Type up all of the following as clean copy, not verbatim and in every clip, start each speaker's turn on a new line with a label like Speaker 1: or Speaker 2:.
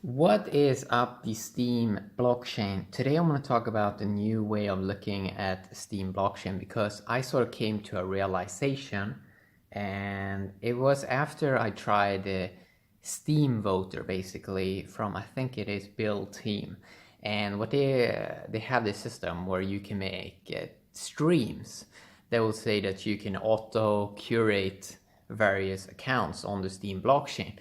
Speaker 1: What is up, the Steem blockchain? Today I'm going to talk about the new way of looking at Steem blockchain because I sort of came to a realization, and it was after I tried the Steemvoter, basically, from, I think it is Build Team. And what they have this system where you can make streams that will say that you can auto curate various accounts on the Steem blockchain.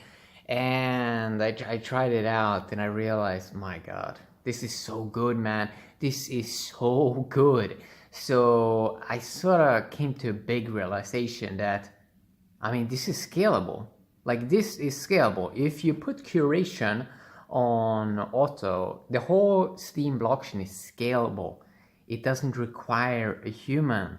Speaker 1: And I tried it out and I realized, my God, this is so good, man. This is so good. So I sort of came to a big realization that, this is scalable. Like, this is scalable. If you put curation on auto, the whole Steem blockchain is scalable. It doesn't require a human,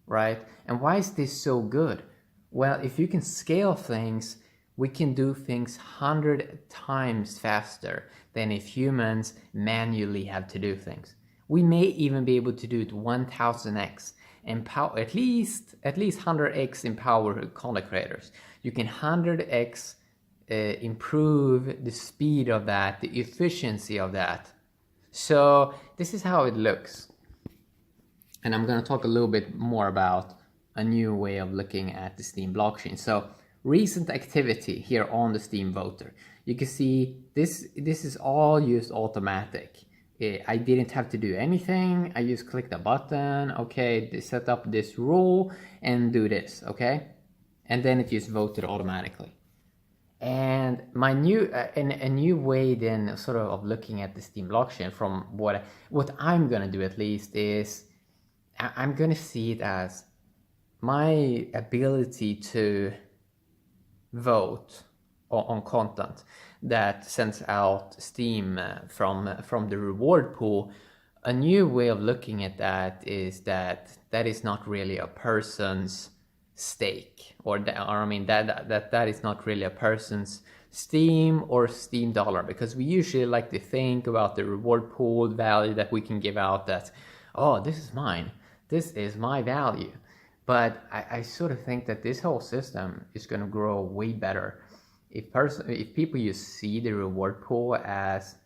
Speaker 1: right? And why is this so good? Well, if you can scale things, we can do things 100 times faster than if humans manually have to do things. We may even be able to do it 1000x and at least 100x empower content creators. You can 100x improve the speed of that, the efficiency of that. So this is how it looks. And I'm going to talk a little bit more about a new way of looking at the Steem blockchain. So recent activity here on the Steemvoter. You can see this is all used automatic. I didn't have to do anything. I just clicked a button. Okay, set up this rule and do this. Okay, and then it just voted automatically. And my new a new way then sort of looking at the Steem blockchain from what I'm gonna do at least is I'm gonna see it as my ability to vote on content that sends out Steem from the reward pool. A new way of looking at that is that is not really a person's stake, that is not really a person's Steem or Steem dollar, because we usually like to think about the reward pool value that we can give out, that, oh, this is mine, this is my value. But I sort of think that this whole system is going to grow way better if people just see the reward pool as,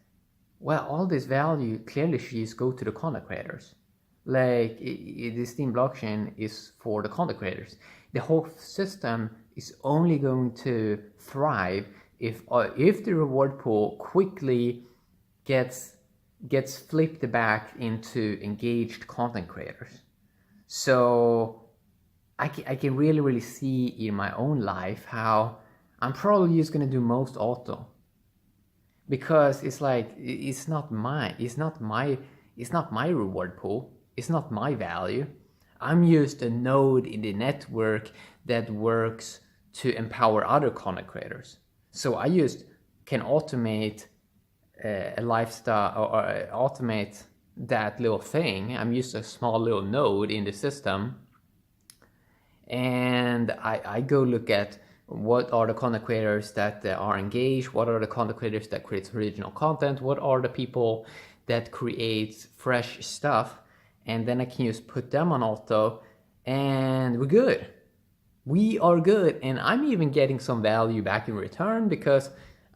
Speaker 1: well, all this value clearly should just go to the content creators. Like, the Steem blockchain is for the content creators. The whole system is only going to thrive if the reward pool quickly gets flipped back into engaged content creators. So I can really see in my own life how I'm probably just gonna do most auto, because it's like, it's not my reward pool, it's not my value. I'm just a node in the network that works to empower other content creators. So I just can automate a lifestyle, or automate that little thing. I'm just a small little node in the system. And I go look at what are the content creators that are engaged, what are the content creators that create original content, what are the people that create fresh stuff, and then I can just put them on auto, and we're good. We are good, and I'm even getting some value back in return, because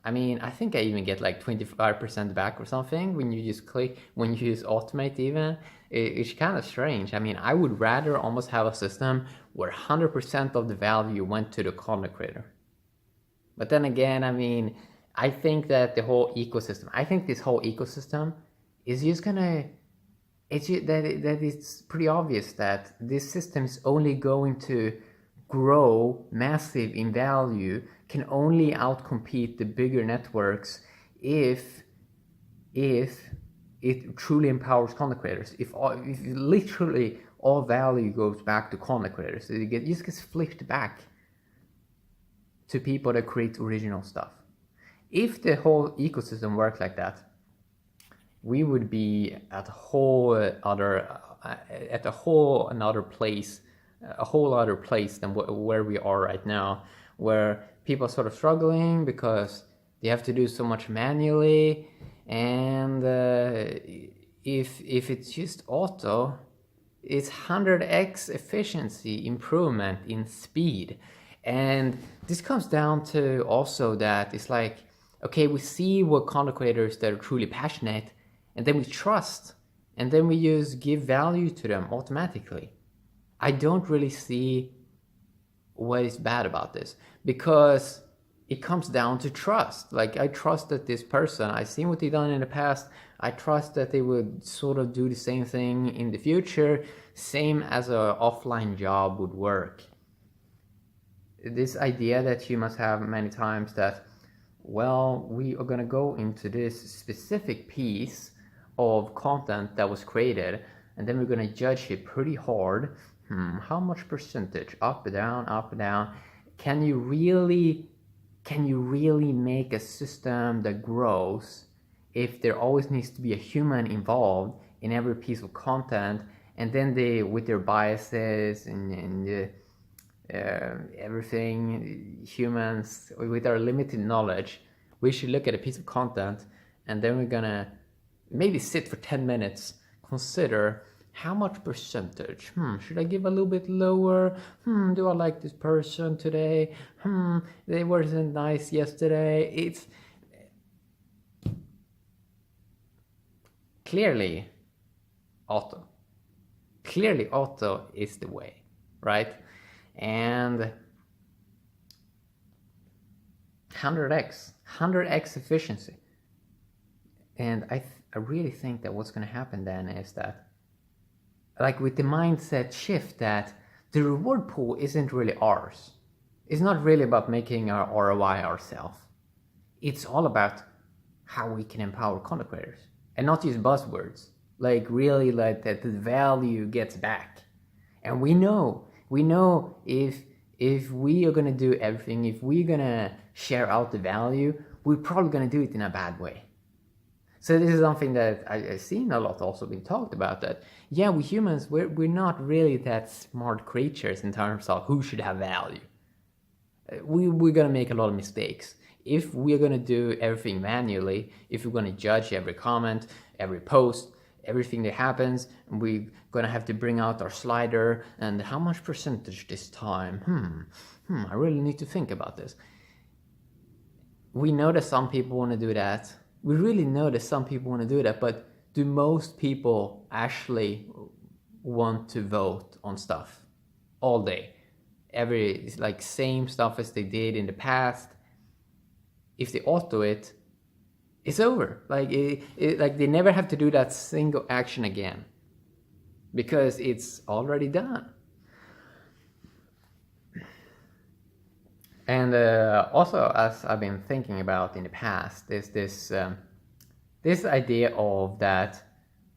Speaker 1: I think I even get like 25% back or something when you just automate even. It's kind of strange. I would rather almost have a system where 100% of the value went to the content creator. But then again, I think that this whole ecosystem is just gonna, it's pretty obvious that this system is only going to grow massive in value, can only outcompete the bigger networks if it truly empowers content creators. If literally all value goes back to content creators, it just gets flipped back to people that create original stuff. If the whole ecosystem worked like that, we would be at a whole other place than where we are right now, where people are sort of struggling because they have to do so much manually. And if it's just auto, it's 100x efficiency improvement in speed. And this comes down to also that it's like, Okay, we see what content creators that are truly passionate, and then we trust, and then we just give value to them automatically. I don't really see what is bad about this, because it comes down to trust. Like, I trust that this person, I've seen what they've done in the past, I trust that they would sort of do the same thing in the future, same as an offline job would work. This idea that humans have many times that, well, we are going to go into this specific piece of content that was created, and then we're going to judge it pretty hard. How much percentage? Up or down, up or down? Can you really make a system that grows if there always needs to be a human involved in every piece of content, and then they, with their biases and everything, humans, with our limited knowledge, we should look at a piece of content, and then we're gonna maybe sit for 10 minutes, consider how much percentage? Should I give a little bit lower? Do I like this person today? They weren't nice yesterday. It's clearly auto. Clearly auto is the way, right? And 100x efficiency. And I really think that what's going to happen then is that, like, with the mindset shift, that the reward pool isn't really ours. It's not really about making our ROI ourselves. It's all about how we can empower content creators and not use buzzwords. Like, really, like, that the value gets back. And we know if we are going to do everything, if we're going to share out the value, we're probably going to do it in a bad way. So this is something that I've seen a lot also been talked about, that, yeah, we humans, we're not really that smart creatures in terms of who should have value. We're going to make a lot of mistakes. If we're going to do everything manually, if we're going to judge every comment, every post, everything that happens, and we're going to have to bring out our slider, and how much percentage this time? I really need to think about this. We know that some people want to do that. We really know that some people want to do that, but do most people actually want to vote on stuff all day? Like, same stuff as they did in the past. If they auto it, it's over. Like, like, they never have to do that single action again, because it's already done. And also, as I've been thinking about in the past, there's this idea of that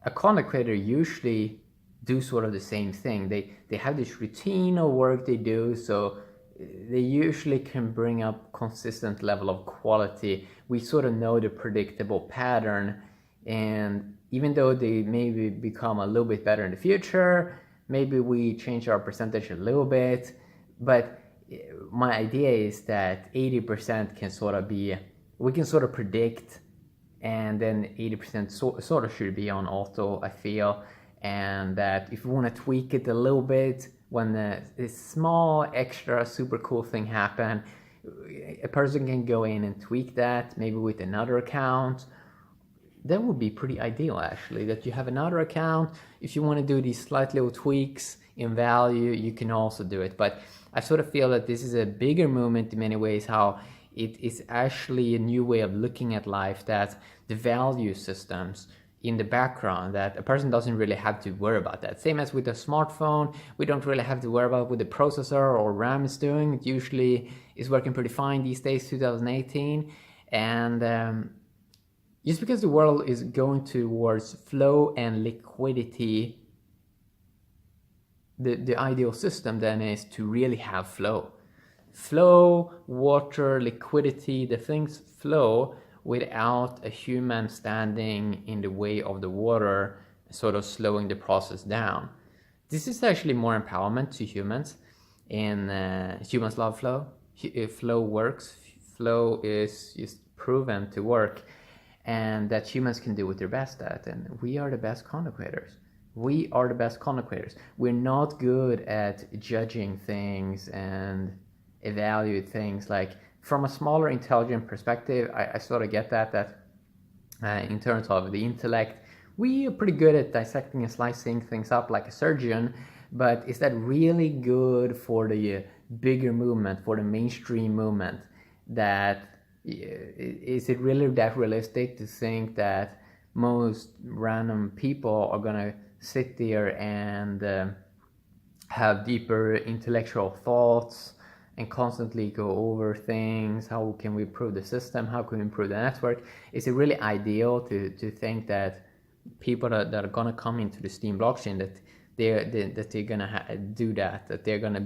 Speaker 1: a content creator usually do sort of the same thing. They have this routine of work they do, so they usually can bring up consistent level of quality. We sort of know the predictable pattern, and even though they maybe become a little bit better in the future, maybe we change our percentage a little bit, but my idea is that 80% can sort of be, we can sort of predict, and then 80% sort of should be on auto, I feel. And that if you want to tweak it a little bit, when this small extra super cool thing happen, a person can go in and tweak that, maybe with another account. That would be pretty ideal, actually, that you have another account. If you want to do these slight little tweaks in value, you can also do it. But I sort of feel that this is a bigger movement in many ways, how it is actually a new way of looking at life, that the value systems in the background, that a person doesn't really have to worry about that. Same as with a smartphone, we don't really have to worry about what the processor or RAM is doing. It usually is working pretty fine these days, 2018. And just because the world is going towards flow and liquidity, the ideal system then is to really have flow. Flow, water, liquidity, the things flow without a human standing in the way of the water, sort of slowing the process down. This is actually more empowerment to humans, and humans love flow. Flow works. Flow is just proven to work, and that humans can do what they're best at, and we are the best content creators. We are the best content creators. We're not good at judging things and evaluate things. Like, from a smaller intelligent perspective, I sort of get that in terms of the intellect, we are pretty good at dissecting and slicing things up like a surgeon, but is that really good for the bigger movement, for the mainstream movement? That is it really that realistic to think that most random people are gonna sit there and have deeper intellectual thoughts and constantly go over things? How can we improve the system? How can we improve the network? Is it really ideal to think that people that are gonna come into the Steem blockchain, that they're gonna do that they're gonna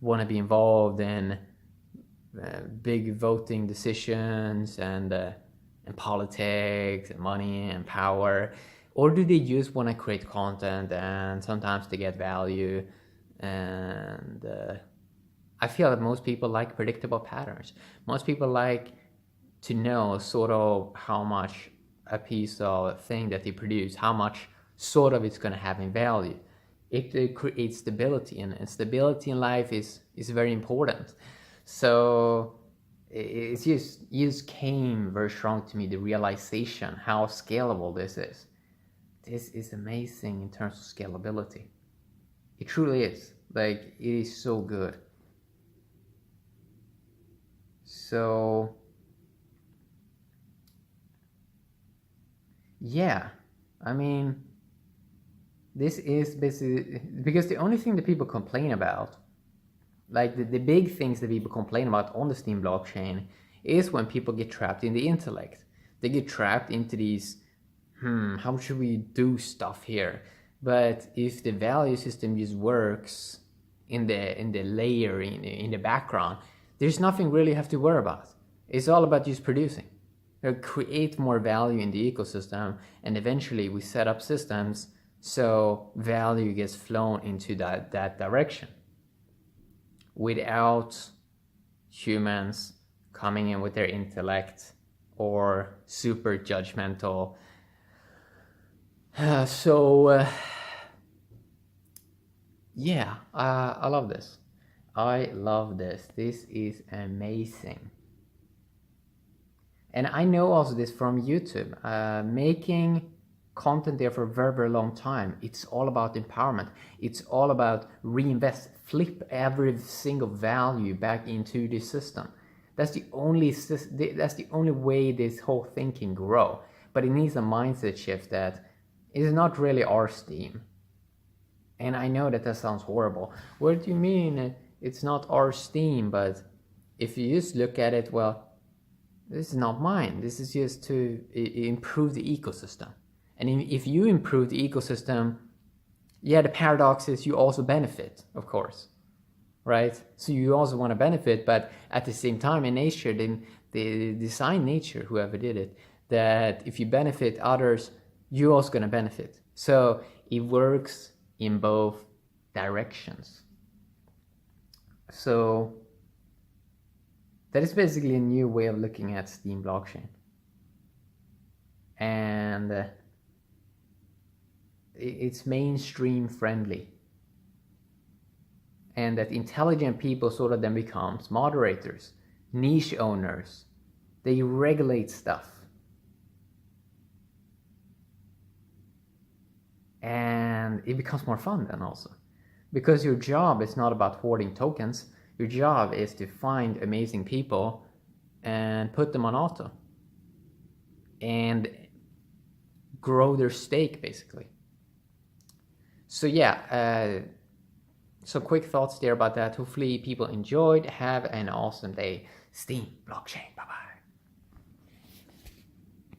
Speaker 1: want to be involved in big voting decisions and politics and money and power? Or do they just want to create content and sometimes to get value? And I feel that most people like predictable patterns. Most people like to know sort of how much a piece of thing that they produce, how much sort of it's going to have in value. It creates stability, and stability in life is very important. So it just came very strong to me, the realization how scalable this is. This is amazing in terms of scalability. It truly is. Like, it is so good. So yeah, I mean, this is basically because the only thing that people complain about, like the big things that people complain about on the Steem blockchain, is when people get trapped in the intellect. They get trapped into these, how should we do stuff here? But if the value system just works in the layer, in the background, there's nothing really you have to worry about. It's all about just producing. Create more value in the ecosystem, and eventually we set up systems so value gets flown into that direction without humans coming in with their intellect or super judgmental. Yeah, I love this. I love this. This is amazing. And I know also this from YouTube, making content there for a very, very long time. It's all about empowerment. It's all about reinvest, flip every single value back into the system. That's the only way this whole thing can grow. But it needs a mindset shift that it's not really our Steem. And I know that sounds horrible. What do you mean it's not our Steem? But if you just look at it, well, this is not mine. This is just to improve the ecosystem. And if you improve the ecosystem, yeah, the paradox is you also benefit, of course, right? So you also want to benefit, but at the same time in nature, then they design nature, whoever did it, that if you benefit others, you're also going to benefit. So it works in both directions. So that is basically a new way of looking at Steem blockchain. And it's mainstream friendly. And that intelligent people sort of then becomes moderators, niche owners. They regulate stuff. And it becomes more fun then also. Because your job is not about hoarding tokens. Your job is to find amazing people and put them on auto. And grow their stake, basically. So yeah, some quick thoughts there about that. Hopefully people enjoyed. Have an awesome day. Steem blockchain. Bye-bye.